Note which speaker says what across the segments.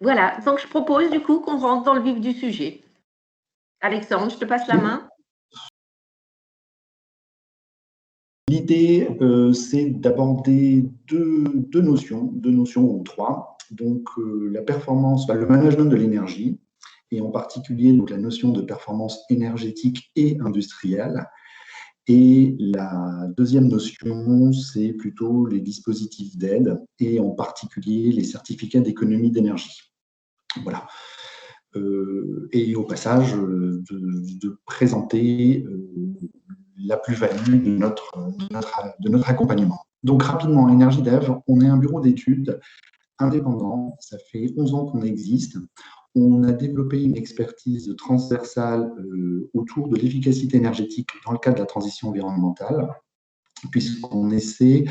Speaker 1: Voilà, donc je propose du coup qu'on rentre dans le vif du sujet. Alexandre, je te passe la main.
Speaker 2: L'idée, c'est d'aborder deux notions ou trois. Donc, la performance, le management de l'énergie, et en particulier donc, la notion de performance énergétique et industrielle. Et la deuxième notion, c'est plutôt les dispositifs d'aide, et en particulier les certificats d'économie d'énergie. Voilà. Et au passage, de présenter la plus-value de notre accompagnement. Donc rapidement, Énergie Dev, on est un bureau d'études indépendant, ça fait 11 ans qu'on existe. On a développé une expertise transversale autour de l'efficacité énergétique dans le cadre de la transition environnementale, puisqu'on essaie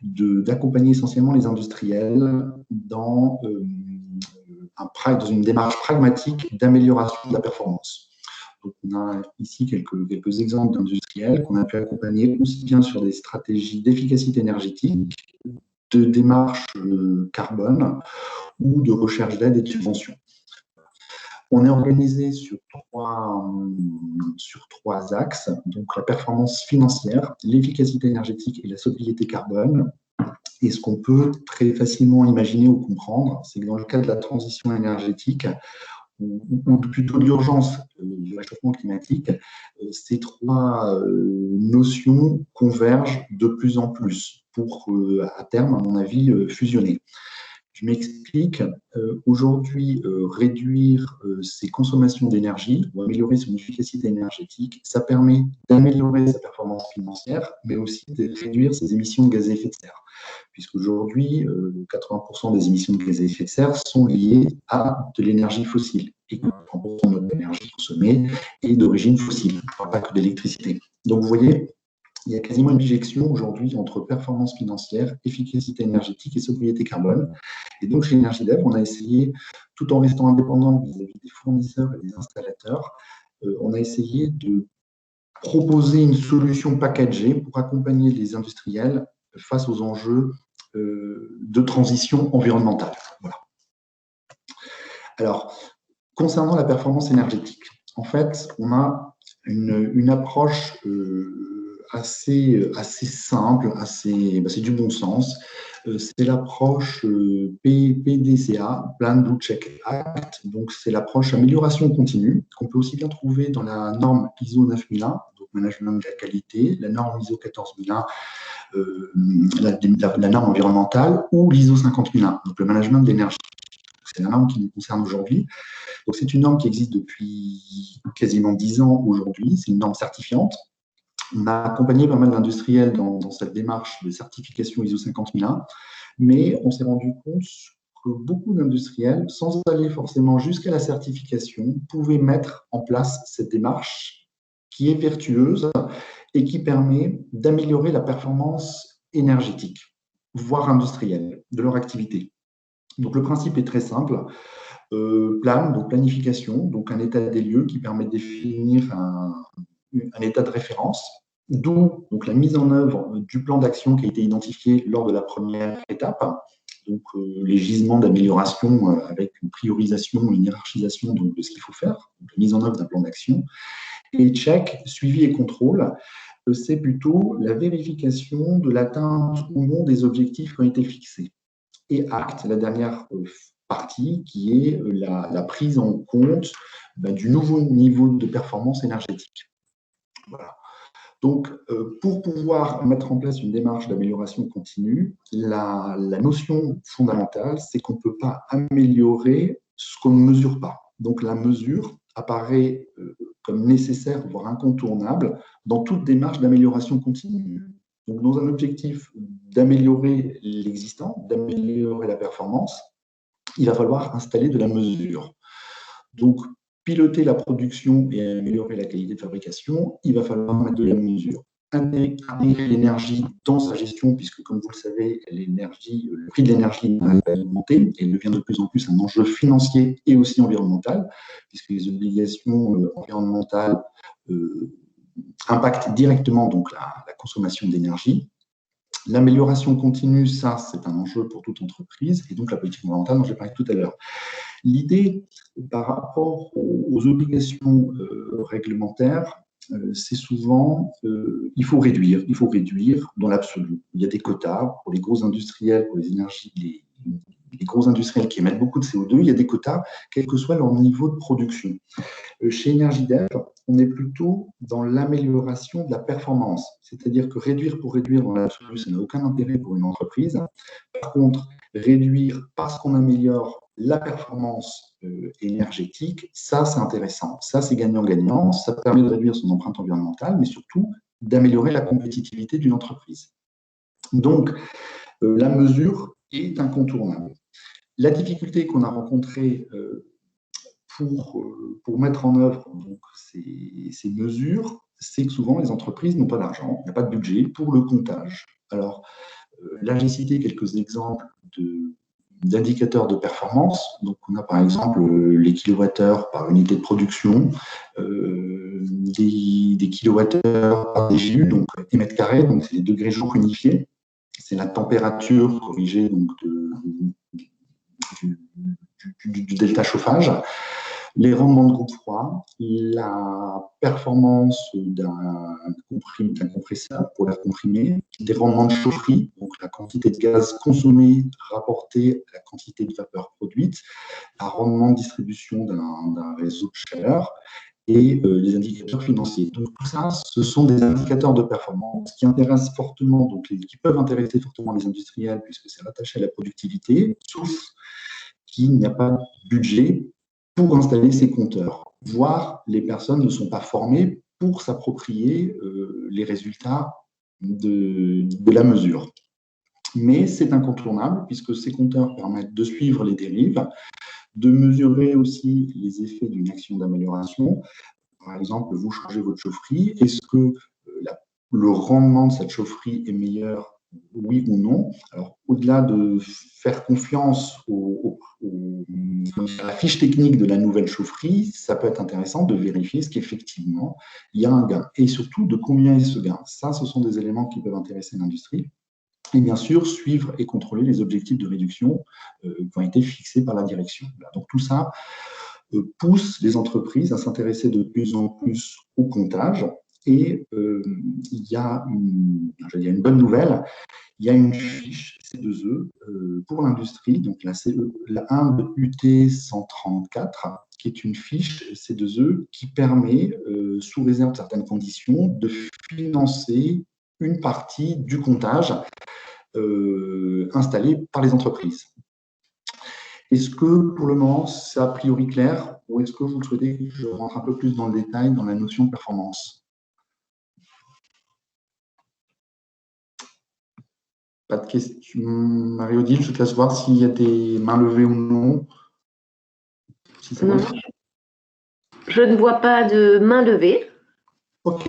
Speaker 2: d'accompagner essentiellement les industriels dans une démarche pragmatique d'amélioration de la performance. Donc, on a ici quelques exemples d'industriels qu'on a pu accompagner aussi bien sur des stratégies d'efficacité énergétique, de démarche carbone ou de recherche d'aide et de subvention. On est organisé sur trois axes, donc la performance financière, l'efficacité énergétique et la sobriété carbone. Et ce qu'on peut très facilement imaginer ou comprendre, c'est que dans le cas de la transition énergétique, ou plutôt de l'urgence du réchauffement climatique, ces trois notions convergent de plus en plus pour, à terme, à mon avis, fusionner. Je m'explique. Aujourd'hui, réduire ses consommations d'énergie ou améliorer son efficacité énergétique, ça permet d'améliorer sa performance financière, mais aussi de réduire ses émissions de gaz à effet de serre. Puisqu'aujourd'hui, 80% des émissions de gaz à effet de serre sont liées à de l'énergie fossile. Et 80% de notre énergie consommée est d'origine fossile. Je ne parle pas que d'électricité. Donc, vous voyez, il y a quasiment une bijection aujourd'hui entre performance financière, efficacité énergétique et sobriété carbone. Et donc, chez Énergie Dev, on a essayé, tout en restant indépendant vis-à-vis des fournisseurs et des installateurs, on a essayé de proposer une solution packagée pour accompagner les industriels face aux enjeux de transition environnementale. Voilà. Alors, concernant la performance énergétique, en fait, on a une approche assez simple, c'est du bon sens. C'est l'approche PDCA, Plan Do Check Act. Donc, c'est l'approche amélioration continue qu'on peut aussi bien trouver dans la norme ISO 9001, donc management de la qualité, la norme ISO 14001, la norme environnementale, ou l'ISO 50001, donc le management de l'énergie. C'est la norme qui nous concerne aujourd'hui. Donc, c'est une norme qui existe depuis quasiment 10 ans aujourd'hui. C'est une norme certifiante. On a accompagné pas mal d'industriels dans cette démarche de certification ISO 50001, mais on s'est rendu compte que beaucoup d'industriels, sans aller forcément jusqu'à la certification, pouvaient mettre en place cette démarche qui est vertueuse et qui permet d'améliorer la performance énergétique, voire industrielle, de leur activité. Donc, le principe est très simple. Plan, donc planification, donc un état des lieux qui permet de définir un état de référence, d'où donc la mise en œuvre du plan d'action qui a été identifié lors de la première étape, donc les gisements d'amélioration avec une priorisation, une hiérarchisation de ce qu'il faut faire, donc la mise en œuvre d'un plan d'action, et check, suivi et contrôle, c'est plutôt la vérification de l'atteinte ou non des objectifs qui ont été fixés. Et acte, la dernière partie, qui est la prise en compte du nouveau niveau de performance énergétique. Voilà. Donc, pour pouvoir mettre en place une démarche d'amélioration continue, la notion fondamentale, c'est qu'on ne peut pas améliorer ce qu'on ne mesure pas. Donc, la mesure apparaît comme nécessaire, voire incontournable, dans toute démarche d'amélioration continue. Donc, dans un objectif d'améliorer l'existant, d'améliorer la performance, il va falloir installer de la mesure. Donc, piloter la production et améliorer la qualité de fabrication, il va falloir mettre de la mesure. Intégrer l'énergie dans sa gestion, puisque, comme vous le savez, le prix de l'énergie a augmenté et devient de plus en plus un enjeu financier et aussi environnemental, puisque les obligations environnementales impactent directement donc la consommation d'énergie. L'amélioration continue, ça, c'est un enjeu pour toute entreprise, et donc la politique environnementale dont j'ai parlé tout à l'heure. L'idée par rapport aux obligations réglementaires, c'est souvent il faut réduire dans l'absolu. Il y a des quotas pour les gros industriels, pour les énergies, les gros industriels qui émettent beaucoup de CO2, il y a des quotas, quel que soit leur niveau de production. Chez Energidev, on est plutôt dans l'amélioration de la performance, c'est-à-dire que réduire pour réduire dans l'absolu, ça n'a aucun intérêt pour une entreprise. Par contre, réduire parce qu'on améliore la performance énergétique, ça c'est intéressant, ça c'est gagnant-gagnant, ça permet de réduire son empreinte environnementale, mais surtout d'améliorer la compétitivité d'une entreprise. Donc, la mesure est incontournable. La difficulté qu'on a rencontrée pour mettre en œuvre donc, ces mesures, c'est que souvent les entreprises n'ont pas d'argent, il n'y a pas de budget pour le comptage. Alors, là, j'ai cité quelques exemples d'indicateurs de performance. Donc, on a par exemple les kilowattheures par unité de production, des kilowattheures par DGU, donc et mètres carrés, donc c'est les degrés jour unifiés. C'est la température corrigée donc, du delta chauffage. Les rendements de groupe froid, la performance d'un compresseur pour l'air comprimé, des rendements de chaufferie, donc la quantité de gaz consommé rapporté à la quantité de vapeur produite, un rendement de distribution d'un réseau de chaleur et les indicateurs financiers. Donc tout ça, ce sont des indicateurs de performance qui intéressent fortement, donc qui peuvent intéresser fortement les industriels puisque c'est rattaché à la productivité, sauf qu'il n'y a pas de budget pour installer ces compteurs, voire les personnes ne sont pas formées pour s'approprier les résultats de la mesure. Mais c'est incontournable puisque ces compteurs permettent de suivre les dérives, de mesurer aussi les effets d'une action d'amélioration. Par exemple, vous changez votre chaufferie, est-ce que le rendement de cette chaufferie est meilleur, oui ou non? Alors, au-delà de faire confiance à la fiche technique de la nouvelle chaufferie, ça peut être intéressant de vérifier ce qu'effectivement il y a un gain. Et surtout, de combien est ce gain? Ça, ce sont des éléments qui peuvent intéresser l'industrie. Et bien sûr, suivre et contrôler les objectifs de réduction qui ont été fixés par la direction. Voilà. Donc tout ça pousse les entreprises à s'intéresser de plus en plus au comptage. Et il y a une bonne nouvelle, il y a une fiche C2E pour l'industrie, donc la 1 de UT 134, qui est une fiche C2E qui permet, sous réserve de certaines conditions, de financer une partie du comptage installé par les entreprises. Est-ce que pour le moment, c'est a priori clair ou est-ce que vous souhaitez que je rentre un peu plus dans le détail dans la notion de performance? Pas de questions. Marie-Odile, je te laisse voir s'il y a des mains levées ou non. Si ça
Speaker 1: non, je ne vois pas de main levée.
Speaker 2: Ok.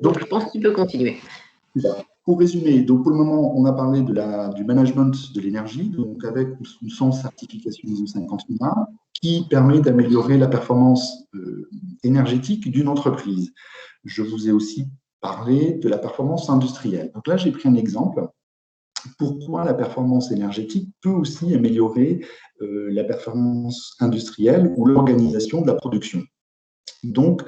Speaker 1: Donc, je pense que tu peux continuer.
Speaker 2: Pour résumer, donc pour le moment, on a parlé du management de l'énergie, donc avec ou sans certification ISO 50001, qui permet d'améliorer la performance énergétique d'une entreprise. Je vous ai aussi parlé de la performance industrielle. Donc là, j'ai pris un exemple. Pourquoi la performance énergétique peut aussi améliorer la performance industrielle ou l'organisation de la production. Donc,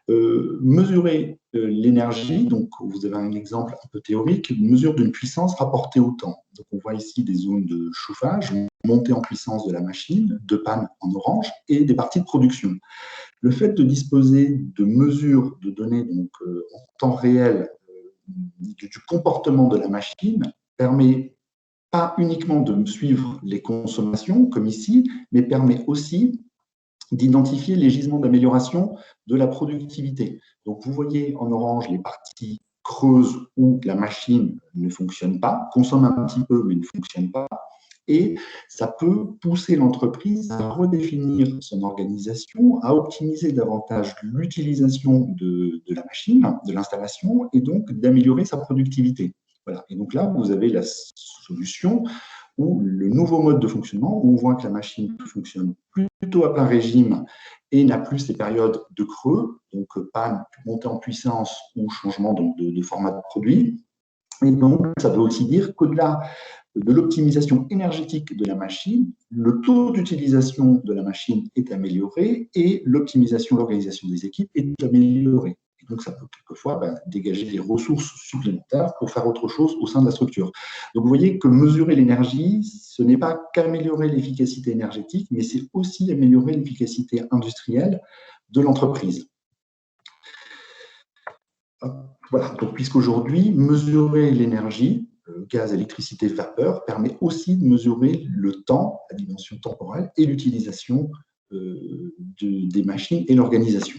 Speaker 2: mesurer l'énergie, donc vous avez un exemple un peu théorique, une mesure d'une puissance rapportée au temps. Donc, on voit ici des zones de chauffage, montée en puissance de la machine, de panne en orange, et des parties de production. Le fait de disposer de mesures de données donc, en temps réel du comportement de la machine permet pas uniquement de suivre les consommations, comme ici, mais permet aussi d'identifier les gisements d'amélioration de la productivité. Donc, vous voyez en orange les parties creuses où la machine ne fonctionne pas, consomme un petit peu, mais ne fonctionne pas. Et ça peut pousser l'entreprise à redéfinir son organisation, à optimiser davantage l'utilisation de la machine, de l'installation, et donc d'améliorer sa productivité. Voilà. Et donc là, vous avez la solution ou le nouveau mode de fonctionnement où on voit que la machine fonctionne plutôt à plein régime et n'a plus ces périodes de creux, donc panne, montée en puissance ou changement donc, de format de produit. Et donc, ça veut aussi dire qu'au-delà de l'optimisation énergétique de la machine, le taux d'utilisation de la machine est amélioré et l'optimisation de l'organisation des équipes est améliorée. Et donc, ça peut quelquefois dégager des ressources supplémentaires pour faire autre chose au sein de la structure. Donc, vous voyez que mesurer l'énergie, ce n'est pas qu'améliorer l'efficacité énergétique, mais c'est aussi améliorer l'efficacité industrielle de l'entreprise. Voilà, donc puisqu'aujourd'hui, mesurer l'énergie, gaz, électricité, vapeur, permet aussi de mesurer le temps, la dimension temporelle et l'utilisation des machines et l'organisation.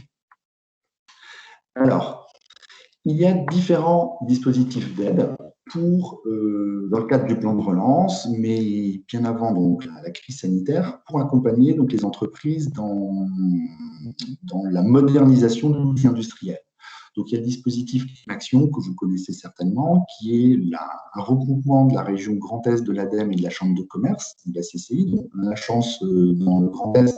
Speaker 2: Alors, il y a différents dispositifs d'aide dans le cadre du plan de relance, mais bien avant donc, la crise sanitaire, pour accompagner donc, les entreprises dans la modernisation de l'outil industriel. Donc, il y a le dispositif Action que vous connaissez certainement, qui est un regroupement de la région Grand Est de l'ADEME et de la Chambre de commerce, de la CCI. Donc, on a la chance dans le Grand Est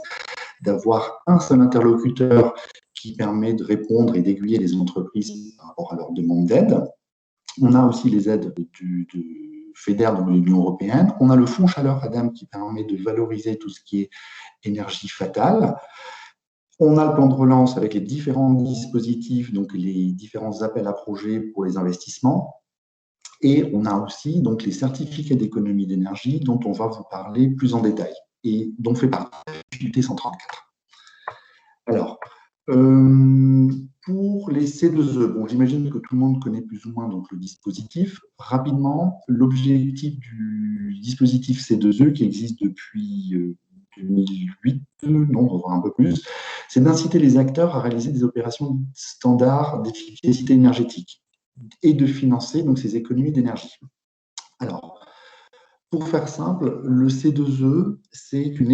Speaker 2: d'avoir un seul interlocuteur qui permet de répondre et d'aiguiller les entreprises par rapport à leurs demandes d'aide. On a aussi les aides du FEDER de l'Union européenne. On a le Fonds Chaleur ADEME qui permet de valoriser tout ce qui est énergie fatale. On a le plan de relance avec les différents dispositifs, donc les différents appels à projets pour les investissements. Et on a aussi donc, les certificats d'économie d'énergie dont on va vous parler plus en détail et dont fait partie l'UT 134. Alors, pour les C2E, bon, j'imagine que tout le monde connaît plus ou moins donc, le dispositif. Rapidement, l'objectif du dispositif C2E qui existe depuis 2008, non, on va voir un peu plus, c'est d'inciter les acteurs à réaliser des opérations standards d'efficacité énergétique et de financer donc, ces économies d'énergie. Alors, pour faire simple, le C2E, c'est une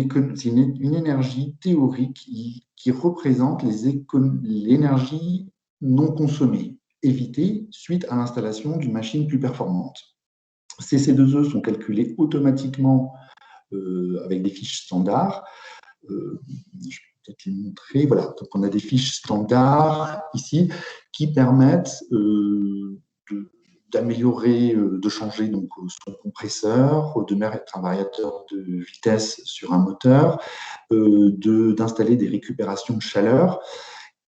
Speaker 2: énergie théorique qui représente l'énergie non consommée, évitée suite à l'installation d'une machine plus performante. Ces C2E sont calculés automatiquement avec des fiches standards. Je vais peut-être les montrer. Voilà, donc on a des fiches standards ici qui permettent d'améliorer, de changer donc, son compresseur, de mettre un variateur de vitesse sur un moteur, d'installer des récupérations de chaleur.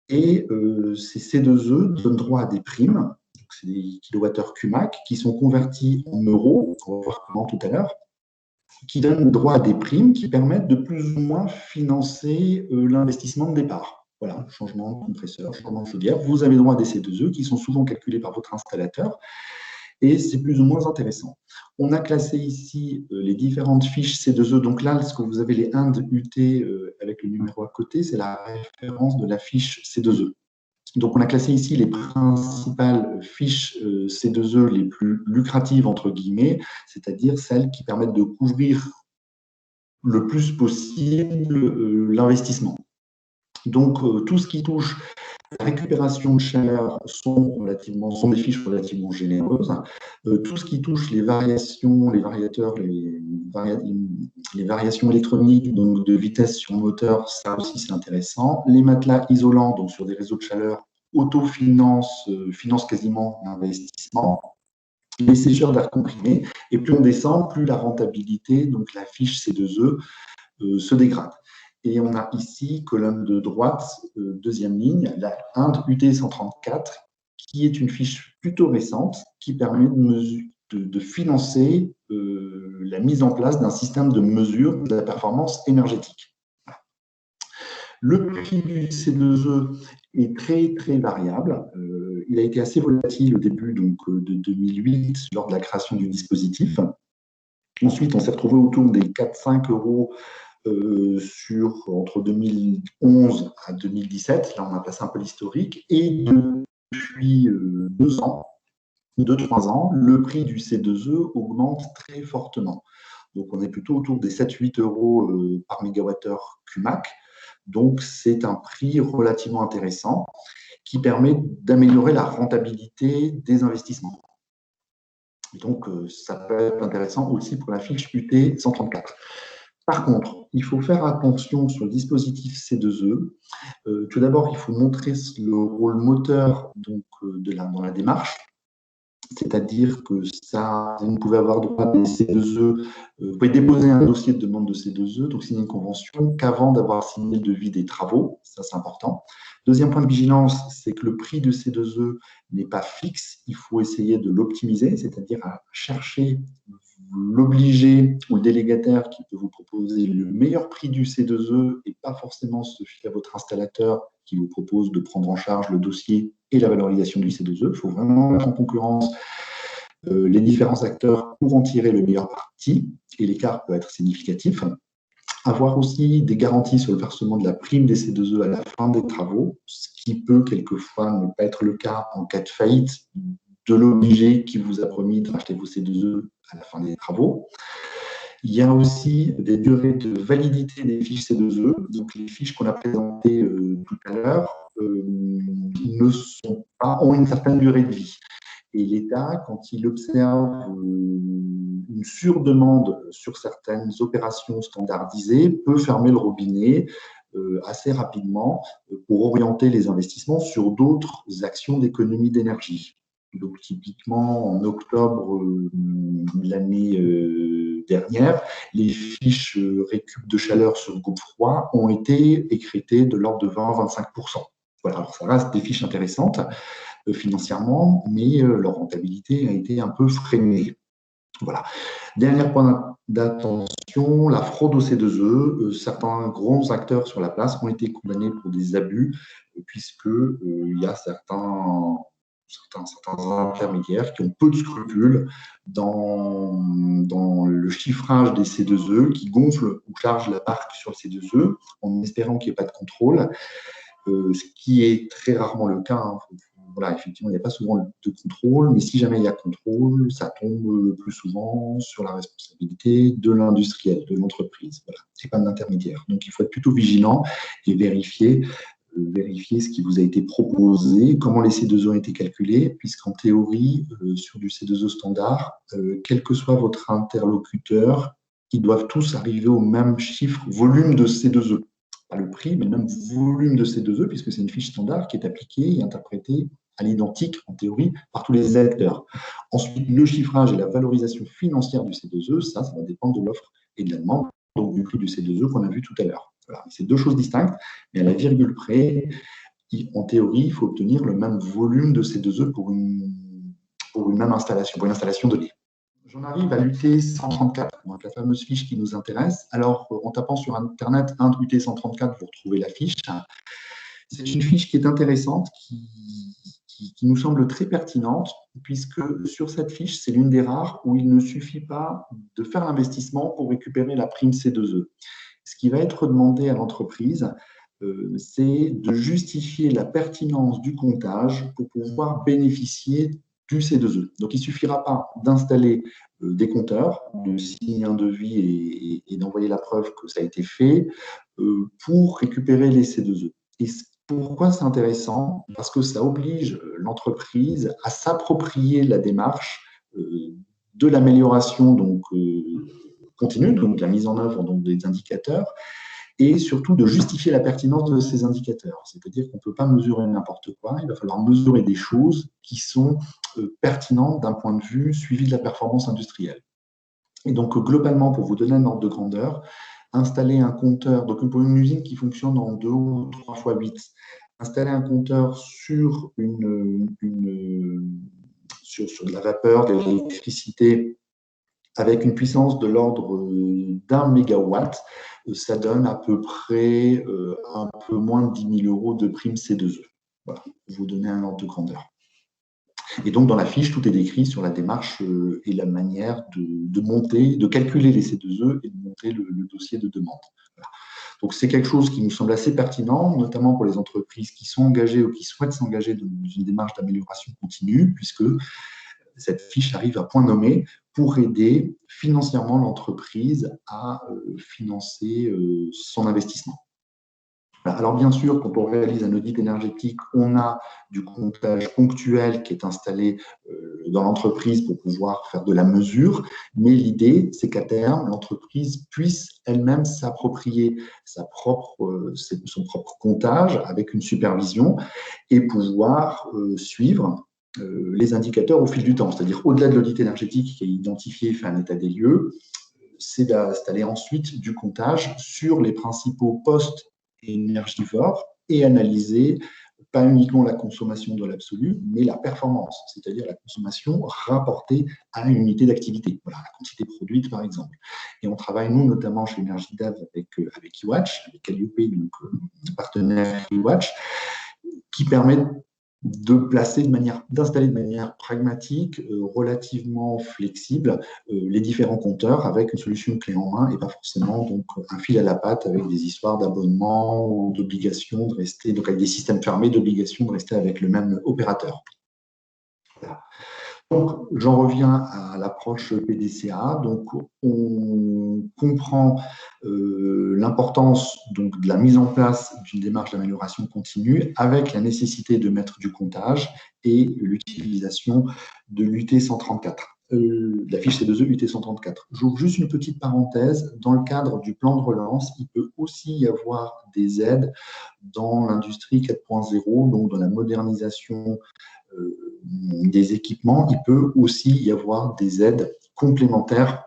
Speaker 2: Et ces C2E donnent droit à des primes, c'est des kilowattheures CUMAC, qui sont convertis en euros, on va voir comment tout à l'heure, qui donnent droit à des primes qui permettent de plus ou moins financer l'investissement de départ. Voilà, changement de compresseur, changement de chaudière. Vous avez droit à des C2E qui sont souvent calculés par votre installateur et c'est plus ou moins intéressant. On a classé ici les différentes fiches C2E. Donc là, ce que vous avez les Indes UT avec le numéro à côté, c'est la référence de la fiche C2E. Donc, on a classé ici les principales fiches C2E les plus lucratives, entre guillemets, c'est-à-dire celles qui permettent de couvrir le plus possible l'investissement. Donc, tout ce qui touche la récupération de chaleur sont des fiches relativement généreuses. Tout ce qui touche les variations, les variateurs, les variations électroniques donc de vitesse sur moteur, ça aussi c'est intéressant. Les matelas isolants donc sur des réseaux de chaleur autofinance, finance quasiment l'investissement. Les sécheurs d'air comprimé, et plus on descend, plus la rentabilité, donc la fiche C2E, se dégrade. Et on a ici, colonne de droite, deuxième ligne, la Inde UT 134, qui est une fiche plutôt récente, qui permet de financer la mise en place d'un système de mesure de la performance énergétique. Le prix du C2E est très, très variable. Il a été assez volatile au début donc, de 2008 lors de la création du dispositif. Ensuite, on s'est retrouvé autour des 4-5 euros entre 2011 à 2017. Là, on a passé un peu l'historique. Et depuis 2-3 ans, le prix du C2E augmente très fortement. Donc, on est plutôt autour des 7-8 euros par mégawattheure CUMAC. Donc, c'est un prix relativement intéressant qui permet d'améliorer la rentabilité des investissements. Donc, ça peut être intéressant aussi pour la fiche UT 134. Par contre, il faut faire attention sur le dispositif C2E. Tout d'abord, il faut montrer le rôle moteur donc, dans la démarche. c'est-à-dire que vous pouvez avoir droit à des C2E, vous pouvez déposer un dossier de demande de C2E, donc signer une convention, qu'avant d'avoir signé le devis des travaux, ça c'est important. Deuxième point de vigilance, c'est que le prix de C2E n'est pas fixe, il faut essayer de l'optimiser, c'est-à-dire à chercher l'obligé ou le délégataire qui peut vous proposer le meilleur prix du C2E et pas forcément se fier à votre installateur qui vous propose de prendre en charge le dossier et la valorisation du C2E. Il faut vraiment mettre en concurrence les différents acteurs pour en tirer le meilleur parti, et l'écart peut être significatif. Avoir aussi des garanties sur le versement de la prime des C2E à la fin des travaux, ce qui peut quelquefois ne pas être le cas en cas de faillite de l'obligé qui vous a promis de racheter vos C2E à la fin des travaux. Il y a aussi des durées de validité des fiches C2E. Donc, les fiches qu'on a présentées tout à l'heure ont une certaine durée de vie. Et l'État, quand il observe une surdemande sur certaines opérations standardisées, peut fermer le robinet assez rapidement pour orienter les investissements sur d'autres actions d'économie d'énergie. Donc, typiquement, en octobre de l'année dernière, les fiches récup de chaleur sur groupe froid ont été écrétées de l'ordre de 20 à 25%. Voilà, alors ça reste des fiches intéressantes financièrement, mais leur rentabilité a été un peu freinée. Voilà. Dernier point d'attention, la fraude au C2E. Certains grands acteurs sur la place ont été condamnés pour des abus, puisque il y a certains intermédiaires qui ont peu de scrupules dans le chiffrage des C2E, qui gonflent ou chargent la barque sur le C2E en espérant qu'il n'y ait pas de contrôle, ce qui est très rarement le cas. Voilà, effectivement, il n'y a pas souvent de contrôle, mais si jamais il y a contrôle, ça tombe le plus souvent sur la responsabilité de l'industriel, de l'entreprise. Voilà, c'est pas de l'intermédiaire. Donc, il faut être plutôt vigilant et vérifier ce qui vous a été proposé, comment les C2E ont été calculés, puisqu'en théorie, sur du C2E standard, quel que soit votre interlocuteur, ils doivent tous arriver au même chiffre, volume de C2E. Pas le prix, mais le même volume de C2E, puisque c'est une fiche standard qui est appliquée et interprétée à l'identique, en théorie, par tous les acteurs. Ensuite, le chiffrage et la valorisation financière du C2E, ça va dépendre de l'offre et de la demande, donc du prix du C2E qu'on a vu tout à l'heure. Voilà. C'est deux choses distinctes, mais à la virgule près, en théorie, il faut obtenir le même volume de C2E pour une même installation, pour une installation donnée. J'en arrive à l'UT 134, donc la fameuse fiche qui nous intéresse. Alors, en tapant sur Internet UT 134, vous retrouvez la fiche. C'est une fiche qui est intéressante, qui nous semble très pertinente, puisque sur cette fiche, c'est l'une des rares où il ne suffit pas de faire l'investissement pour récupérer la prime C2E. Ce qui va être demandé à l'entreprise, c'est de justifier la pertinence du comptage pour pouvoir bénéficier du C2E. Donc, il ne suffira pas d'installer des compteurs, de signer un devis et d'envoyer la preuve que ça a été fait pour récupérer les C2E. Et pourquoi c'est intéressant? Parce que ça oblige l'entreprise à s'approprier la démarche de l'amélioration continue, donc de la mise en œuvre des indicateurs, et surtout de justifier la pertinence de ces indicateurs. C'est-à-dire qu'on ne peut pas mesurer n'importe quoi, il va falloir mesurer des choses qui sont pertinentes d'un point de vue suivi de la performance industrielle. Et donc, globalement, pour vous donner un ordre de grandeur, installer un compteur, donc pour une usine qui fonctionne en 2 ou 3 fois 8, installer un compteur sur sur de la vapeur, de l'électricité, avec une puissance de l'ordre d'1 mégawatt, ça donne à peu près un peu moins de 10 000 euros de prime C2E. Voilà, pour vous donner un ordre de grandeur. Et donc, dans la fiche, tout est décrit sur la démarche et la manière de calculer les C2E et de monter le dossier de demande. Voilà. Donc, c'est quelque chose qui nous semble assez pertinent, notamment pour les entreprises qui sont engagées ou qui souhaitent s'engager dans une démarche d'amélioration continue, puisque cette fiche arrive à point nommé pour aider financièrement l'entreprise à financer son investissement. Alors bien sûr, quand on réalise un audit énergétique, on a du comptage ponctuel qui est installé dans l'entreprise pour pouvoir faire de la mesure, mais l'idée, c'est qu'à terme, l'entreprise puisse elle-même s'approprier son propre comptage avec une supervision et pouvoir suivre les indicateurs au fil du temps, c'est-à-dire au-delà de l'audit énergétique qui est identifié, fait un état des lieux, c'est d'installer ensuite du comptage sur les principaux postes énergivores et analyser pas uniquement la consommation de l'absolu, mais la performance, c'est-à-dire la consommation rapportée à une unité d'activité, voilà, la quantité produite par exemple. Et on travaille, nous, notamment chez EnergyDev avec eWatch, avec Calliope, donc partenaire eWatch, qui permet d'installer de manière pragmatique, relativement flexible, les différents compteurs avec une solution clé en main et pas forcément donc un fil à la patte avec des histoires d'abonnement ou d'obligation de rester, donc avec des systèmes fermés d'obligation de rester avec le même opérateur. Voilà. Donc, j'en reviens à l'approche PDCA. Donc, on comprend l'importance de la mise en place d'une démarche d'amélioration continue avec la nécessité de mettre du comptage et l'utilisation de l'UT 134. La fiche C2E UT 134. J'ouvre juste une petite parenthèse. Dans le cadre du plan de relance, il peut aussi y avoir des aides dans l'industrie 4.0, donc dans la modernisation des équipements. Il peut aussi y avoir des aides complémentaires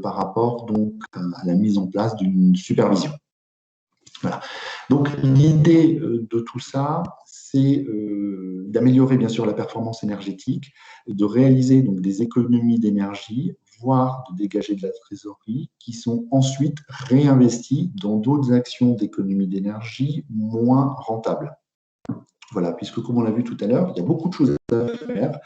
Speaker 2: par rapport donc à la mise en place d'une supervision. Voilà. Donc l'idée de tout ça, c'est d'améliorer bien sûr la performance énergétique, de réaliser donc des économies d'énergie, voire de dégager de la trésorerie, qui sont ensuite réinvesties dans d'autres actions d'économie d'énergie moins rentables. Voilà, puisque comme on l'a vu tout à l'heure, il y a beaucoup de choses à faire,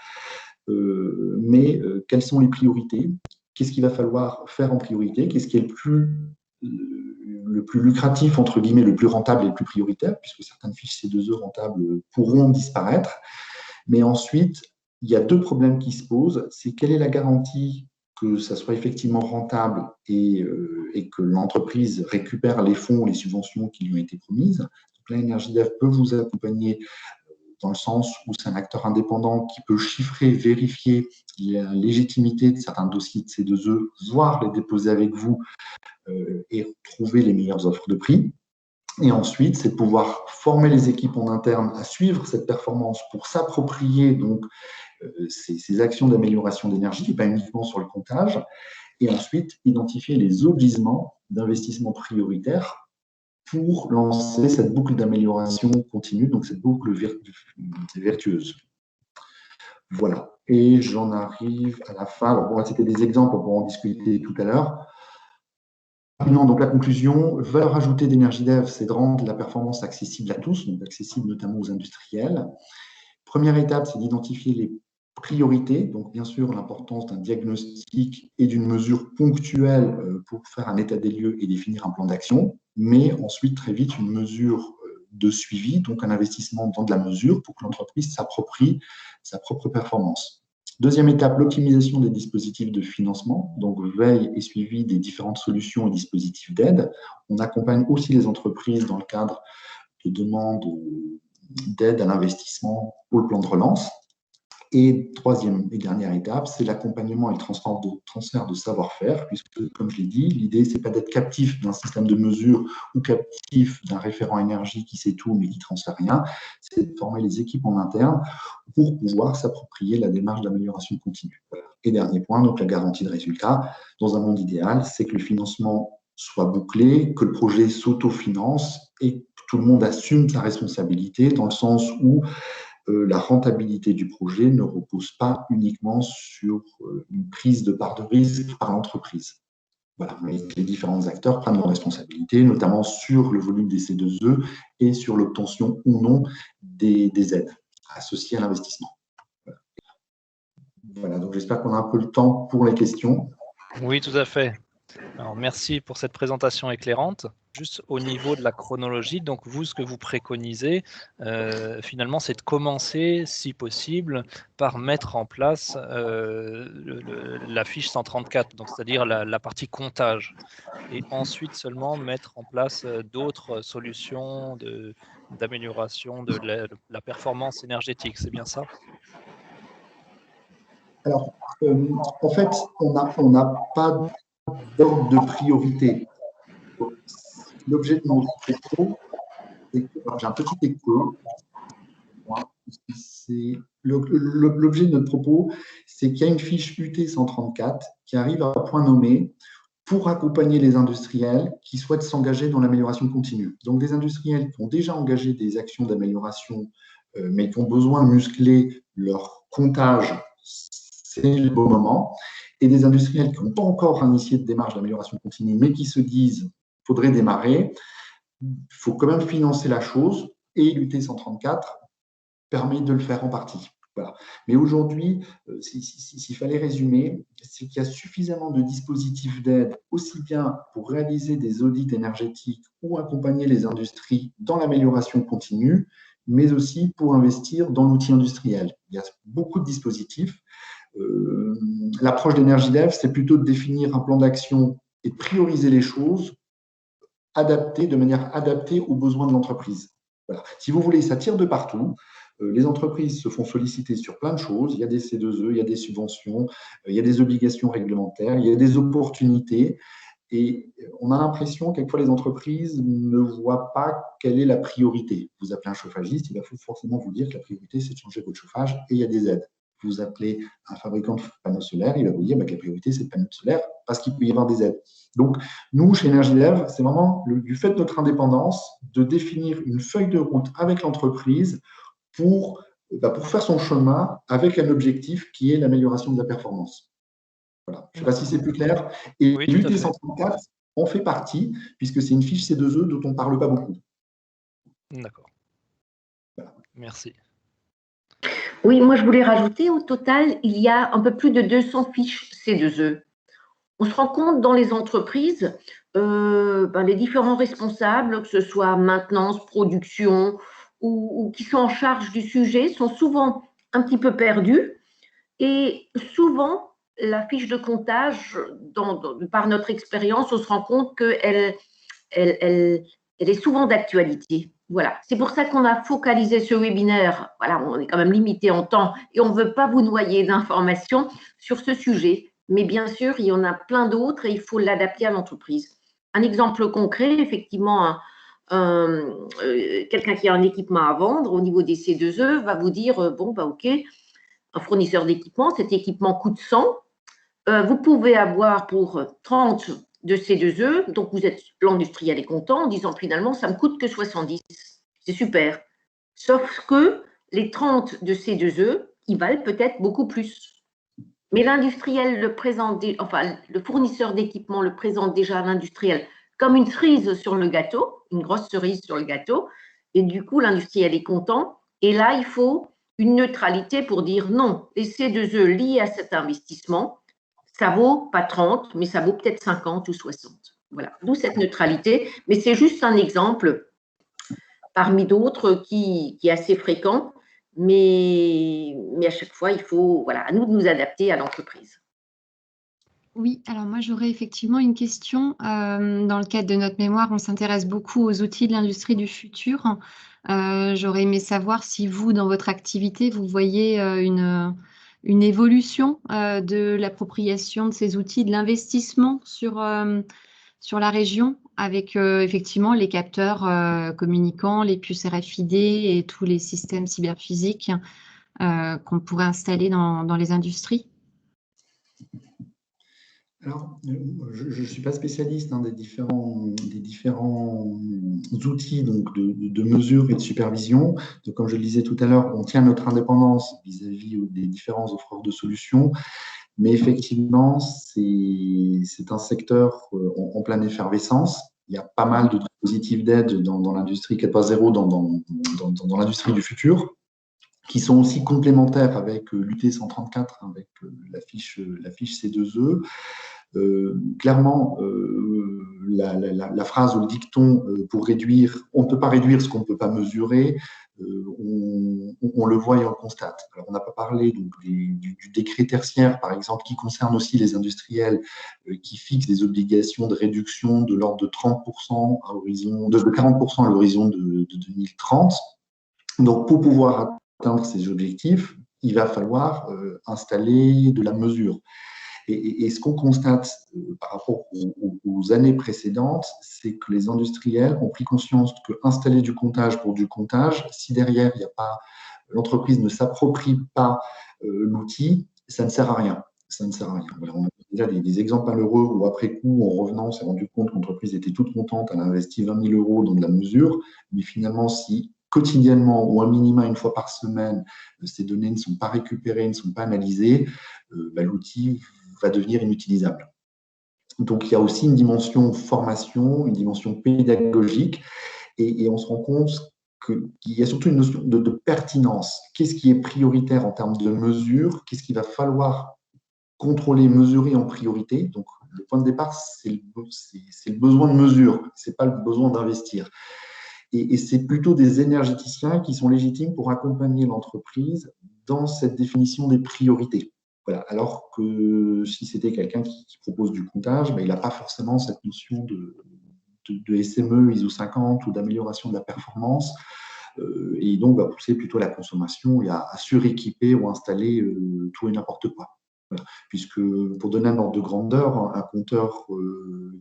Speaker 2: mais quelles sont les priorités? Qu'est-ce qu'il va falloir faire en priorité? Qu'est-ce qui est le plus lucratif, entre guillemets, le plus rentable et le plus prioritaire, puisque certaines fiches C2E rentables pourront disparaître. Mais ensuite, il y a deux problèmes qui se posent. C'est quelle est la garantie que ça soit effectivement rentable et que l'entreprise récupère les fonds, les subventions qui lui ont été promises. Donc là, EnergyDev peut vous accompagner dans le sens où c'est un acteur indépendant qui peut chiffrer, vérifier la légitimité de certains dossiers de C2E, voire les déposer avec vous et trouver les meilleures offres de prix. Et ensuite, c'est de pouvoir former les équipes en interne à suivre cette performance pour s'approprier donc ces actions d'amélioration d'énergie, et pas uniquement sur le comptage, et ensuite identifier les gisements d'investissement prioritaires pour lancer cette boucle d'amélioration continue, donc cette boucle vertueuse. Voilà. Et j'en arrive à la fin. Alors, bon, c'était des exemples, on pourra en discuter tout à l'heure. Rapidement, donc la conclusion, valeur ajoutée d'EnergyDev, c'est de rendre la performance accessible à tous, donc accessible notamment aux industriels. Première étape, c'est d'identifier les priorités, donc bien sûr l'importance d'un diagnostic et d'une mesure ponctuelle pour faire un état des lieux et définir un plan d'action, mais ensuite très vite une mesure de suivi, donc un investissement dans de la mesure pour que l'entreprise s'approprie sa propre performance. Deuxième étape, l'optimisation des dispositifs de financement, donc veille et suivi des différentes solutions et dispositifs d'aide. On accompagne aussi les entreprises dans le cadre de demandes d'aide à l'investissement pour le plan de relance. Et troisième et dernière étape, c'est l'accompagnement et le transfert de savoir-faire, puisque, comme je l'ai dit, l'idée, ce n'est pas d'être captif d'un système de mesure ou captif d'un référent énergie qui sait tout mais qui ne transfère rien, c'est de former les équipes en interne pour pouvoir s'approprier la démarche d'amélioration continue. Et dernier point, donc la garantie de résultat. Dans un monde idéal, c'est que le financement soit bouclé, que le projet s'autofinance et que tout le monde assume sa responsabilité dans le sens où la rentabilité du projet ne repose pas uniquement sur une prise de part de risque par l'entreprise. Voilà, mais les différents acteurs prennent leurs responsabilités, notamment sur le volume des C2E et sur l'obtention ou non des aides associées à l'investissement. Voilà, donc j'espère qu'on a un peu le temps pour les questions.
Speaker 3: Oui, tout à fait. Alors, merci pour cette présentation éclairante. Juste au niveau de la chronologie, donc vous, ce que vous préconisez, finalement, c'est de commencer, si possible, par mettre en place la fiche 134, donc c'est-à-dire la partie comptage, et ensuite seulement mettre en place d'autres solutions d'amélioration de la performance énergétique. C'est bien ça?
Speaker 2: Alors, en fait, on n'a pas d'ordre de priorité. L'objet de mon propos, c'est que j'ai un petit écho. C'est l'objet de notre propos, c'est qu'il y a une fiche UT 134 qui arrive à point nommé pour accompagner les industriels qui souhaitent s'engager dans l'amélioration continue. Donc, des industriels qui ont déjà engagé des actions d'amélioration, mais qui ont besoin de muscler leur comptage, c'est le bon moment. Et des industriels qui n'ont pas encore initié de démarche d'amélioration continue, mais qui se disent qu'il faudrait démarrer, il faut quand même financer la chose, et l'UT 134 permet de le faire en partie. Voilà. Mais aujourd'hui, s'il fallait résumer, c'est qu'il y a suffisamment de dispositifs d'aide, aussi bien pour réaliser des audits énergétiques ou accompagner les industries dans l'amélioration continue, mais aussi pour investir dans l'outil industriel. Il y a beaucoup de dispositifs. L'approche d'EnergyDev, c'est plutôt de définir un plan d'action et de prioriser les choses de manière adaptée aux besoins de l'entreprise. Voilà. Si vous voulez, ça tire de partout. Les entreprises se font solliciter sur plein de choses. Il y a des C2E, il y a des subventions, il y a des obligations réglementaires, il y a des opportunités. Et on a l'impression, quelquefois, les entreprises ne voient pas quelle est la priorité. Vous appelez un chauffagiste, il va forcément vous dire que la priorité, c'est de changer votre chauffage et il y a des aides. Vous appelez un fabricant de panneaux solaires, il va vous dire que la priorité, c'est le panneau solaire parce qu'il peut y avoir des aides. Donc, nous, chez EnergyDev, c'est vraiment du fait de notre indépendance de définir une feuille de route avec l'entreprise pour faire son chemin avec un objectif qui est l'amélioration de la performance. Voilà. Je ne sais pas si c'est plus clair. Et
Speaker 3: oui,
Speaker 2: l'UT 134 en fait partie, puisque c'est une fiche C2E dont on ne parle pas beaucoup.
Speaker 3: D'accord. Voilà. Merci.
Speaker 1: Oui, moi je voulais rajouter, au total, il y a un peu plus de 200 fiches C2E. On se rend compte dans les entreprises, les différents responsables, que ce soit maintenance, production, ou qui sont en charge du sujet, sont souvent un petit peu perdus. Et souvent, la fiche de comptage, par notre expérience, on se rend compte qu'elle est souvent d'actualité. Voilà. C'est pour ça qu'on a focalisé ce webinaire. Voilà, on est quand même limité en temps et on ne veut pas vous noyer d'informations sur ce sujet. Mais bien sûr, il y en a plein d'autres et il faut l'adapter à l'entreprise. Un exemple concret, effectivement, quelqu'un qui a un équipement à vendre au niveau des C2E va vous dire, OK, un fournisseur d'équipement, cet équipement coûte 100. Vous pouvez avoir pour 30 de C2E, donc l'industriel est content en disant finalement, ça ne me coûte que 70. C'est super. Sauf que les 30 de C2E, ils valent peut-être beaucoup plus. Mais l'industriel le présente, le fournisseur d'équipement le présente déjà à l'industriel comme une cerise sur le gâteau, une grosse cerise sur le gâteau, et du coup, l'industriel est content. Et là, il faut une neutralité pour dire non, les C2E liés à cet investissement, ça vaut pas 30, mais ça vaut peut-être 50 ou 60. Voilà, d'où cette neutralité. Mais c'est juste un exemple parmi d'autres qui est assez fréquent, mais à chaque fois, il faut, à nous de nous adapter à l'entreprise.
Speaker 4: Oui, alors moi j'aurais effectivement une question. Dans le cadre de notre mémoire, on s'intéresse beaucoup aux outils de l'industrie du futur. J'aurais aimé savoir si vous, dans votre activité, vous voyez une évolution de l'appropriation de ces outils, de l'investissement sur la région, avec effectivement les capteurs communicants, les puces RFID et tous les systèmes cyberphysiques qu'on pourrait installer dans les industries.
Speaker 2: Alors, je ne suis pas spécialiste des différents outils donc de mesure et de supervision. Donc, comme je le disais tout à l'heure, on tient notre indépendance vis-à-vis des différents offreurs de solutions. Mais effectivement, c'est un secteur en pleine effervescence. Il y a pas mal de dispositifs d'aide dans l'industrie 4.0, dans l'industrie du futur, qui sont aussi complémentaires avec l'UT 134, avec la fiche C2E. Clairement, la phrase ou le dicton pour réduire, on ne peut pas réduire ce qu'on ne peut pas mesurer, on le voit et on le constate. Alors, on n'a pas parlé donc, du décret tertiaire, par exemple, qui concerne aussi les industriels qui fixent des obligations de réduction de l'ordre de 30% de 40% à l'horizon de 2030. Donc, pour pouvoir atteindre ces objectifs, il va falloir installer de la mesure. Et ce qu'on constate par rapport aux années précédentes, c'est que les industriels ont pris conscience que installer du comptage pour du comptage, si derrière l'entreprise ne s'approprie pas l'outil, ça ne sert à rien. Ça ne sert à rien. Voilà, on a déjà des exemples malheureux où, après coup, en revenant, on s'est rendu compte que l'entreprise était toute contente, elle a investi 20 000 euros dans de la mesure, mais finalement, si quotidiennement ou un minima une fois par semaine, ces données ne sont pas récupérées, ne sont pas analysées, l'outil va devenir inutilisable. Donc, il y a aussi une dimension formation, une dimension pédagogique, et on se rend compte qu'il y a surtout une notion de pertinence. Qu'est-ce qui est prioritaire en termes de mesure? Qu'est-ce qu'il va falloir contrôler, mesurer en priorité? Donc, le point de départ, c'est le besoin de mesure, ce n'est pas le besoin d'investir. Et c'est plutôt des énergéticiens qui sont légitimes pour accompagner l'entreprise dans cette définition des priorités. Voilà. Alors que si c'était quelqu'un qui propose du comptage, il n'a pas forcément cette notion de SME, ISO 50 ou d'amélioration de la performance, et donc va pousser plutôt à la consommation et à suréquiper ou installer tout et n'importe quoi. Voilà. Puisque, pour donner un ordre de grandeur, un compteur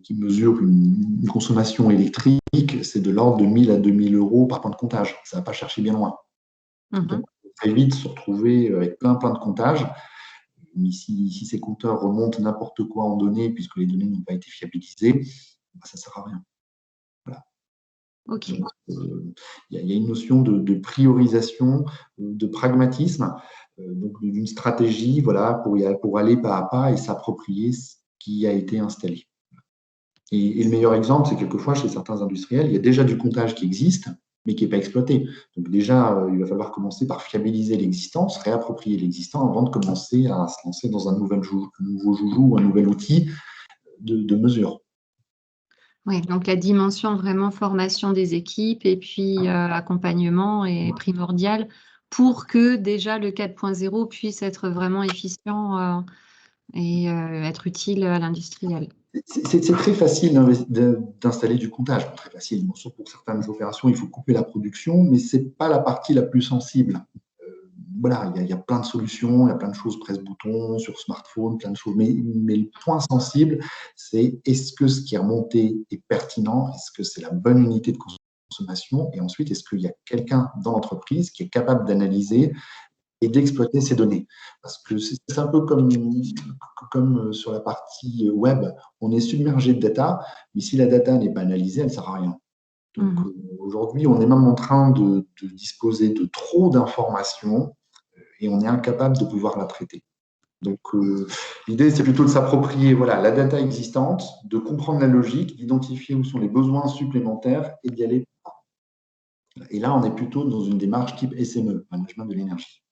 Speaker 2: qui mesure une consommation électrique, c'est de l'ordre de 1 000 à 2 000 euros par point de comptage. Ça ne va pas chercher bien loin. Donc, on peut très vite se retrouver avec plein de comptages. Mais si ces compteurs remontent n'importe quoi en données, puisque les données n'ont pas été fiabilisées, ça ne sert à rien. Voilà.
Speaker 4: Ok.
Speaker 2: Il y a une notion de priorisation, de pragmatisme, donc d'une stratégie, voilà, pour aller pas à pas et s'approprier ce qui a été installé. Et le meilleur exemple, c'est quelquefois chez certains industriels, il y a déjà du comptage qui existe, mais qui n'est pas exploité. Donc déjà, il va falloir commencer par fiabiliser l'existant, se réapproprier l'existant avant de commencer à se lancer dans un nouveau joujou ou un nouvel outil de mesure.
Speaker 4: Oui, donc la dimension vraiment formation des équipes et puis accompagnement est primordial pour que déjà le 4.0 puisse être vraiment efficient et être utile à l'industriel.
Speaker 2: C'est très facile d'installer du comptage, très facile. Bon, sauf pour certaines opérations, il faut couper la production, mais ce n'est pas la partie la plus sensible. Voilà, il y a plein de solutions, il y a plein de choses presse-bouton, sur smartphone, plein de choses. Mais le point sensible, c'est est-ce que ce qui est remonté est pertinent? Est-ce que c'est la bonne unité de consommation? Et ensuite, est-ce qu'il y a quelqu'un dans l'entreprise qui est capable d'analyser et d'exploiter ces données? Parce que c'est un peu comme sur la partie web, on est submergé de data, mais si la data n'est pas analysée, elle ne sert à rien. Donc aujourd'hui, on est même en train de disposer de trop d'informations et on est incapable de pouvoir la traiter. Donc l'idée, c'est plutôt de s'approprier la data existante, de comprendre la logique, d'identifier où sont les besoins supplémentaires et d'y aller. Et là, on est plutôt dans une démarche type SME, management de l'énergie.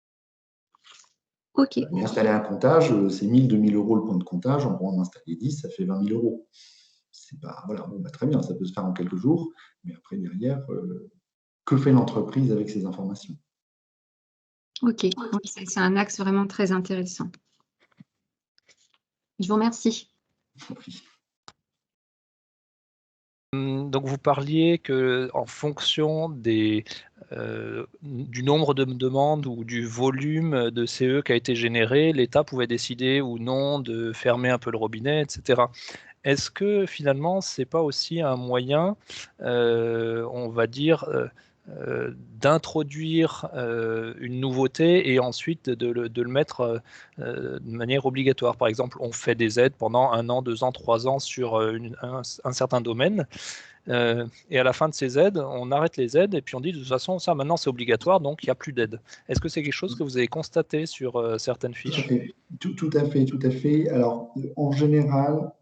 Speaker 4: Ok.
Speaker 2: Installer un comptage, c'est 1 000, 2 000 euros le point de comptage. On pourra en installer 10, ça fait 20 000 euros. C'est pas, très bien, ça peut se faire en quelques jours. Mais après, derrière, que fait l'entreprise avec ces informations?
Speaker 4: Ok, c'est un axe vraiment très intéressant. Je vous remercie.
Speaker 3: Donc vous parliez qu'en fonction du nombre de demandes ou du volume de CE qui a été généré, l'État pouvait décider ou non de fermer un peu le robinet, etc. Est-ce que finalement, ce n'est pas aussi un moyen, on va dire, d'introduire une nouveauté et ensuite de le mettre de manière obligatoire? Par exemple, on fait des aides pendant 1 an, 2 ans, 3 ans sur un certain domaine. Et à la fin de ces aides, on arrête les aides et puis on dit de toute façon, ça maintenant c'est obligatoire, donc il n'y a plus d'aide. Est-ce que c'est quelque chose que vous avez constaté sur certaines fiches?
Speaker 2: Tout à fait. Alors, en général,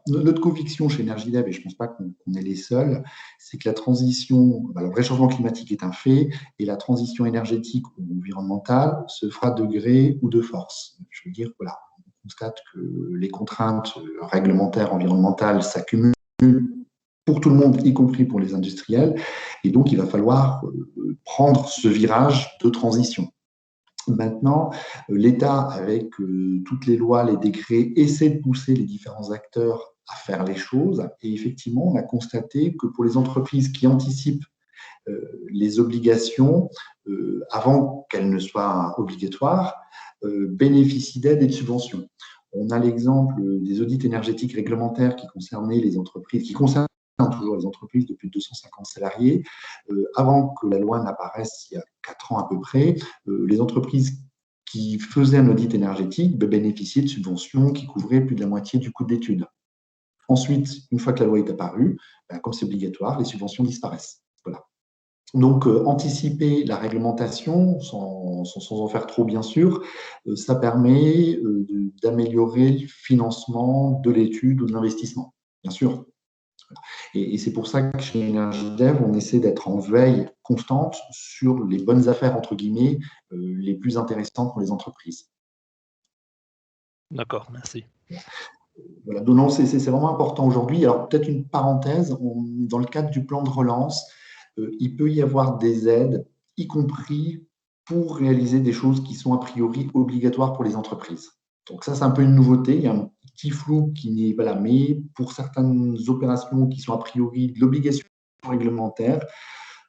Speaker 2: notre conviction chez Energidev, et je ne pense pas qu'on est les seuls, c'est que la transition, le réchauffement climatique est un fait, et la transition énergétique ou environnementale se fera de gré ou de force. Je veux dire, on constate que les contraintes réglementaires environnementales s'accumulent pour tout le monde, y compris pour les industriels, et donc il va falloir prendre ce virage de transition. Maintenant, l'État, avec toutes les lois, les décrets, essaie de pousser les différents acteurs à faire les choses, et effectivement, on a constaté que pour les entreprises qui anticipent les obligations, avant qu'elles ne soient obligatoires, bénéficient d'aides et de subventions. On a l'exemple des audits énergétiques réglementaires qui concernaient les entreprises, qui concernent toujours les entreprises de plus de 250 salariés. Avant que la loi n'apparaisse, il y a 4 ans à peu près, les entreprises qui faisaient un audit énergétique bénéficiaient de subventions qui couvraient plus de la moitié du coût d'études. Ensuite, une fois que la loi est apparue, comme c'est obligatoire, les subventions disparaissent. Voilà. Donc, anticiper la réglementation, sans en faire trop bien sûr, ça permet d'améliorer le financement de l'étude ou de l'investissement, bien sûr. Et c'est pour ça que chez EnergyDev, on essaie d'être en veille constante sur les bonnes affaires, entre guillemets, les plus intéressantes pour les entreprises.
Speaker 3: D'accord, merci.
Speaker 2: Voilà, donc c'est vraiment important aujourd'hui. Alors, peut-être une parenthèse, dans le cadre du plan de relance, il peut y avoir des aides, y compris pour réaliser des choses qui sont a priori obligatoires pour les entreprises. Donc ça, c'est un peu une nouveauté. Il y a un petit flou qui n'est pas là, mais pour certaines opérations qui sont a priori de l'obligation réglementaire,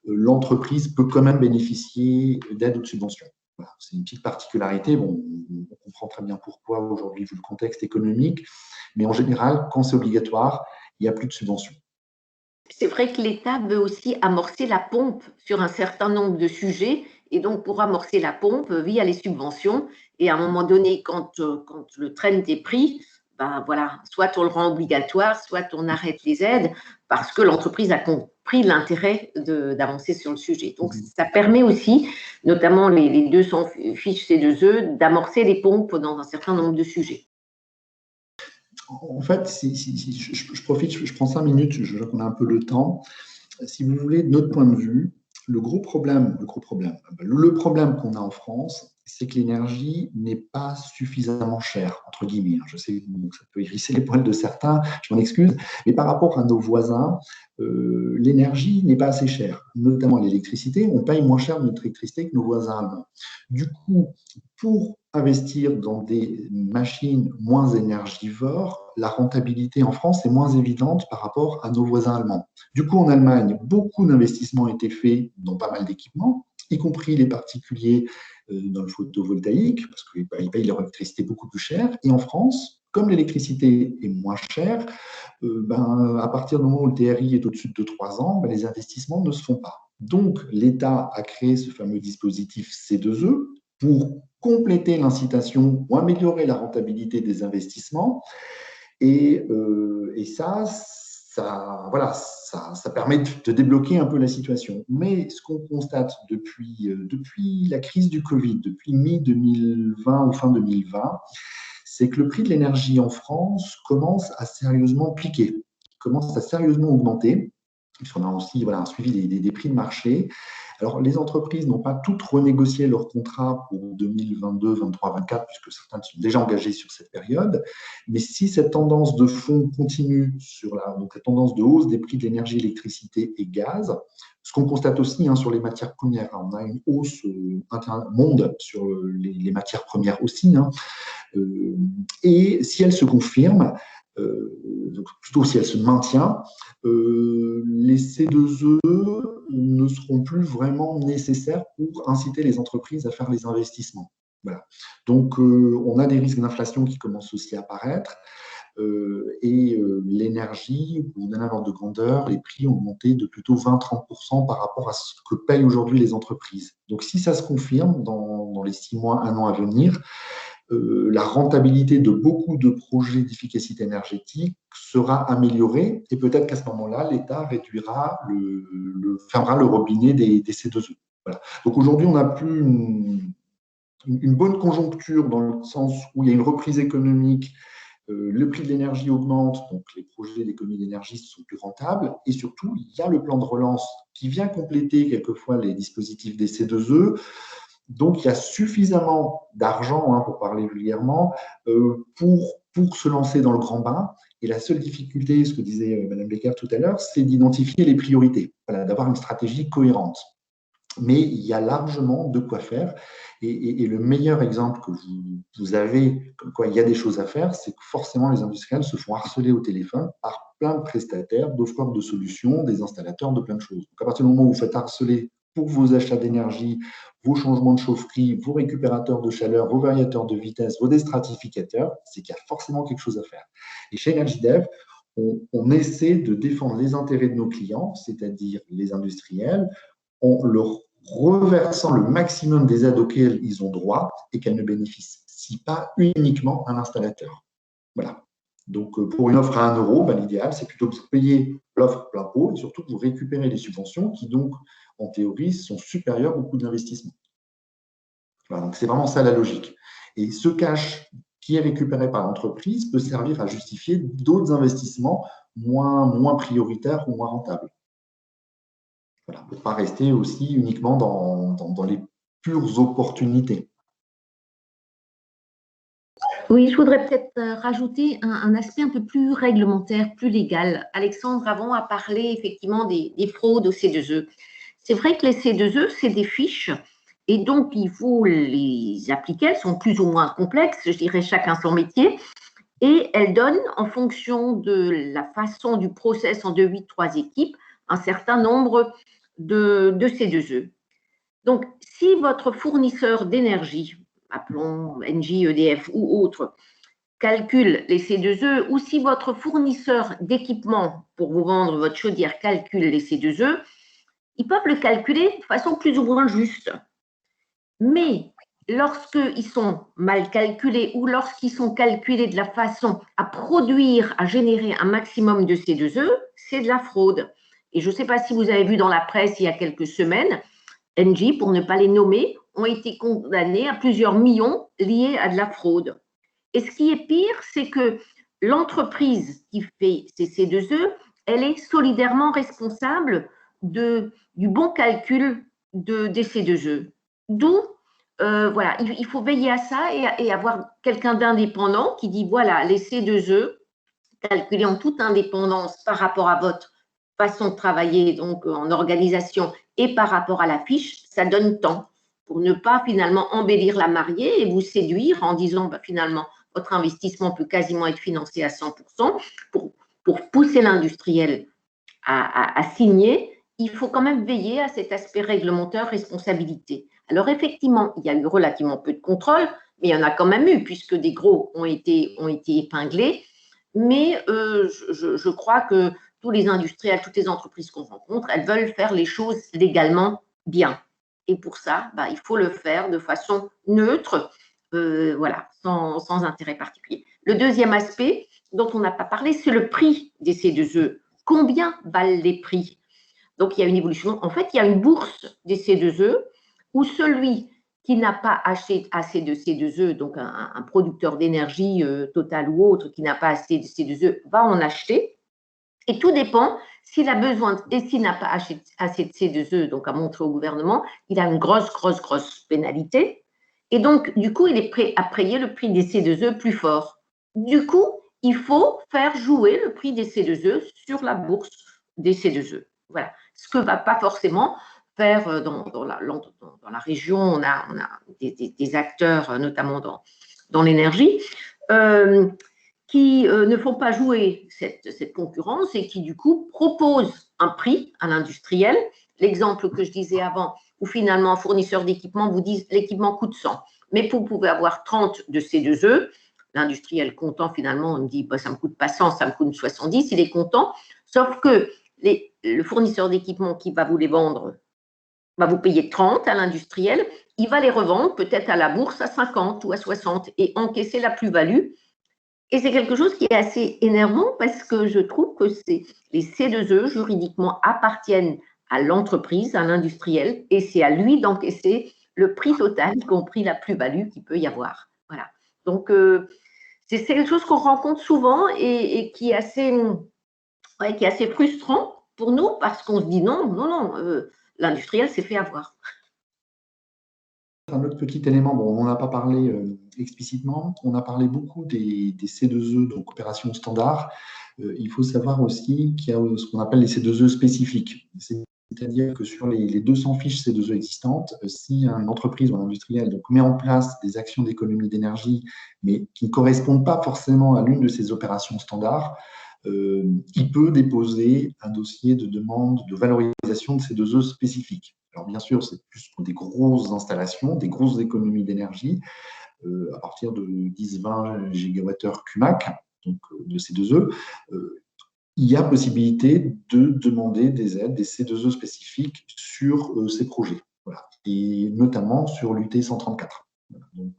Speaker 2: l'entreprise peut quand même bénéficier d'aides ou de subventions. Voilà, c'est une petite particularité. Bon, on comprend très bien pourquoi aujourd'hui, vu le contexte économique, mais en général, quand c'est obligatoire, il n'y a plus de subventions.
Speaker 1: C'est vrai que l'État veut aussi amorcer la pompe sur un certain nombre de sujets, et donc pour amorcer la pompe via les subventions, et à un moment donné, quand le train est pris, ben voilà, soit on le rend obligatoire, soit on arrête les aides, parce que l'entreprise a compris l'intérêt d'avancer sur le sujet. Donc ça permet aussi, notamment les 200 fiches C2E, d'amorcer les pompes dans un certain nombre de sujets.
Speaker 2: En fait, je profite, je prends 5 minutes, je vois qu'on a un peu le temps. Si vous voulez, de notre point de vue, le problème qu'on a en France, c'est que l'énergie n'est pas suffisamment chère, entre guillemets. Je sais que ça peut hérisser les poils de certains, je m'en excuse, mais par rapport à nos voisins, l'énergie n'est pas assez chère, notamment l'électricité. On paye moins cher notre électricité que nos voisins allemands. Du coup, pour investir dans des machines moins énergivores, la rentabilité en France est moins évidente par rapport à nos voisins allemands. Du coup, en Allemagne, beaucoup d'investissements ont été faits dans pas mal d'équipements, y compris les particuliers dans le photovoltaïque, parce qu'ils payent leur électricité beaucoup plus cher. Et en France, comme l'électricité est moins chère, à partir du moment où le TRI est au-dessus de 3 ans, les investissements ne se font pas. Donc, l'État a créé ce fameux dispositif C2E pour compléter l'incitation ou améliorer la rentabilité des investissements. Et ça permet de débloquer un peu la situation. Mais ce qu'on constate depuis la crise du Covid, depuis mi-2020 ou fin 2020, c'est que le prix de l'énergie en France commence à sérieusement piquer, commence à sérieusement augmenter, puisqu'on a aussi un suivi des prix de marché. Alors, les entreprises n'ont pas toutes renégocié leurs contrats pour 2022, 2023, 2024, puisque certains sont déjà engagés sur cette période. Mais si cette tendance de fond continue donc la tendance de hausse des prix de l'énergie, électricité et gaz, ce qu'on constate aussi sur les matières premières, on a une hausse monde sur les matières premières aussi, et si elle se confirme, donc plutôt si elle se maintient, les C2E ne seront plus vraiment nécessaires pour inciter les entreprises à faire les investissements. Voilà. Donc, on a des risques d'inflation qui commencent aussi à apparaître. L'énergie, pour vous donner un ordre de grandeur, les prix ont augmenté de plutôt 20-30% par rapport à ce que payent aujourd'hui les entreprises. Donc, si ça se confirme dans les 6 mois, 1 an à venir, la rentabilité de beaucoup de projets d'efficacité énergétique sera améliorée et peut-être qu'à ce moment-là, l'État fermera le robinet des C2E. Voilà. Donc aujourd'hui, on n'a plus une bonne conjoncture dans le sens où il y a une reprise économique, le prix de l'énergie augmente, donc les projets d'économie d'énergie sont plus rentables et surtout, il y a le plan de relance qui vient compléter quelquefois les dispositifs des C2E. Donc, il y a suffisamment d'argent, pour parler vulgairement, pour se lancer dans le grand bain. Et la seule difficulté, ce que disait Mme Becker tout à l'heure, c'est d'identifier les priorités, d'avoir une stratégie cohérente. Mais il y a largement de quoi faire. Et le meilleur exemple que vous avez, comme quoi il y a des choses à faire, c'est que forcément les industriels se font harceler au téléphone par plein de prestataires, d'offreurs de solutions, des installateurs, de plein de choses. Donc, à partir du moment où vous faites harceler pour vos achats d'énergie, vos changements de chaufferie, vos récupérateurs de chaleur, vos variateurs de vitesse, vos déstratificateurs, c'est qu'il y a forcément quelque chose à faire. Et chez EnergyDev, on essaie de défendre les intérêts de nos clients, c'est-à-dire les industriels, en leur reversant le maximum des aides auxquelles ils ont droit et qu'elles ne bénéficient pas uniquement à l'installateur. Voilà. Donc, pour une offre à 1 euro, l'idéal, c'est plutôt de payer l'offre plein pot et surtout de vous récupérer les subventions qui, donc, en théorie, sont supérieures au coût d'investissement. Voilà, donc, c'est vraiment ça la logique. Et ce cash qui est récupéré par l'entreprise peut servir à justifier d'autres investissements moins prioritaires ou moins rentables. Voilà, pour ne pas rester aussi uniquement dans les pures opportunités.
Speaker 1: Oui, je voudrais peut-être rajouter un aspect un peu plus réglementaire, plus légal. Alexandre avant a parlé effectivement des fraudes aux C2E. C'est vrai que les C2E, c'est des fiches et donc il faut les appliquer. Elles sont plus ou moins complexes, je dirais chacun son métier. Et elles donnent, en fonction de la façon du process en 2-8-3 équipes, un certain nombre de C2E. Donc, si votre fournisseur d'énergie, appelons Engie, EDF ou autre, calcule les C2E, ou si votre fournisseur d'équipement pour vous vendre votre chaudière calcule les C2E, ils peuvent le calculer de façon plus ou moins juste. Mais lorsqu'ils sont mal calculés ou lorsqu'ils sont calculés de la façon à produire, à générer un maximum de C2E, c'est de la fraude. Et je ne sais pas si vous avez vu dans la presse il y a quelques semaines, Engie, pour ne pas les nommer, ont été condamnés à plusieurs millions liés à de la fraude. Et ce qui est pire, c'est que l'entreprise qui fait ces C2E, elle est solidairement responsable du bon calcul des C2E. D'où, voilà, il faut veiller à ça et avoir quelqu'un d'indépendant qui dit, voilà, les C2E, calculés en toute indépendance par rapport à votre façon de travailler, donc en organisation, et par rapport à la fiche, ça donne tant pour ne pas finalement embellir la mariée et vous séduire en disant finalement votre investissement peut quasiment être financé à 100%. Pour pousser l'industriel à signer, il faut quand même veiller à cet aspect réglementaire, responsabilité. Alors effectivement, il y a eu relativement peu de contrôle, mais il y en a quand même eu puisque des gros ont été épinglés. Mais je crois que tous les industriels, toutes les entreprises qu'on rencontre, elles veulent faire les choses légalement bien. Et pour ça, il faut le faire de façon neutre, voilà, sans intérêt particulier. Le deuxième aspect dont on n'a pas parlé, c'est le prix des C2E. Combien valent les prix? Donc, il y a une évolution. En fait, il y a une bourse des C2E où celui qui n'a pas acheté assez de C2E, donc un producteur d'énergie Total ou autre qui n'a pas assez de C2E, va en acheter. Et tout dépend s'il a besoin, et s'il n'a pas acheté assez de C2E, donc à montrer au gouvernement, il a une grosse pénalité. Et donc, du coup, il est prêt à payer le prix des C2E plus fort. Du coup, il faut faire jouer le prix des C2E sur la bourse des C2E. Voilà. Ce que ne va pas forcément faire dans la région, on a des acteurs, notamment dans l'énergie, qui ne font pas jouer cette concurrence et qui, du coup, proposent un prix à l'industriel. L'exemple que je disais avant, où finalement un fournisseur d'équipement vous dit l'équipement coûte 100, mais vous pouvez avoir 30 de C2E. L'industriel content, finalement, on me dit ça ne me coûte pas 100, ça me coûte 70, il est content. Sauf que le fournisseur d'équipement qui va vous les vendre va vous payer 30 à l'industriel, il va les revendre peut-être à la bourse à 50 ou à 60 et encaisser la plus-value. Et c'est quelque chose qui est assez énervant parce que je trouve que les C2E juridiquement appartiennent à l'entreprise, à l'industriel, et c'est à lui d'encaisser le prix total, y compris la plus-value qu'il peut y avoir. Voilà. Donc, c'est quelque chose qu'on rencontre souvent et qui est assez frustrant pour nous parce qu'on se dit non, l'industriel s'est fait avoir.
Speaker 2: Un autre petit élément, on n'en a pas parlé explicitement, on a parlé beaucoup des C2E, donc opérations standards. Il faut savoir aussi qu'il y a ce qu'on appelle les C2E spécifiques. C'est-à-dire que sur les 200 fiches C2E existantes, si une entreprise ou un industriel met en place des actions d'économie d'énergie, mais qui ne correspondent pas forcément à l'une de ces opérations standards, il peut déposer un dossier de demande de valorisation de C2E spécifiques. Alors bien sûr, c'est plus pour des grosses installations, des grosses économies d'énergie, à partir de 10-20 gigawattheures CUMAC, donc de C2E. Il y a possibilité de demander des aides, des C2E spécifiques sur ces projets, voilà. Et notamment sur l'UT 134. Donc,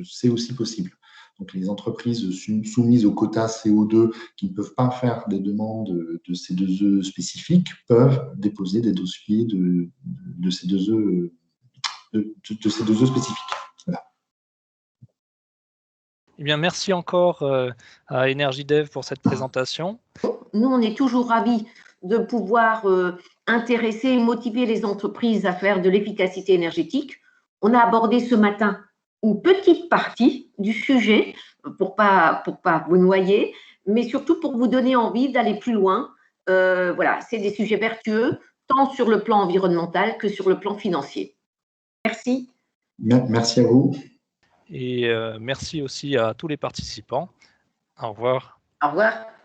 Speaker 2: c'est aussi possible. Donc, les entreprises soumises au quota CO2 qui ne peuvent pas faire des demandes de C2E spécifiques peuvent déposer des dossiers de C2E, de C2E spécifiques. Voilà.
Speaker 3: Eh bien, merci encore à EnergyDev pour cette présentation.
Speaker 1: Nous, on est toujours ravis de pouvoir intéresser et motiver les entreprises à faire de l'efficacité énergétique. On a abordé ce matin une petite partie du sujet pour pas vous noyer, mais surtout pour vous donner envie d'aller plus loin. Voilà, c'est des sujets vertueux, tant sur le plan environnemental que sur le plan financier. Merci.
Speaker 2: Merci à vous.
Speaker 3: Et merci aussi à tous les participants. Au revoir.
Speaker 1: Au revoir.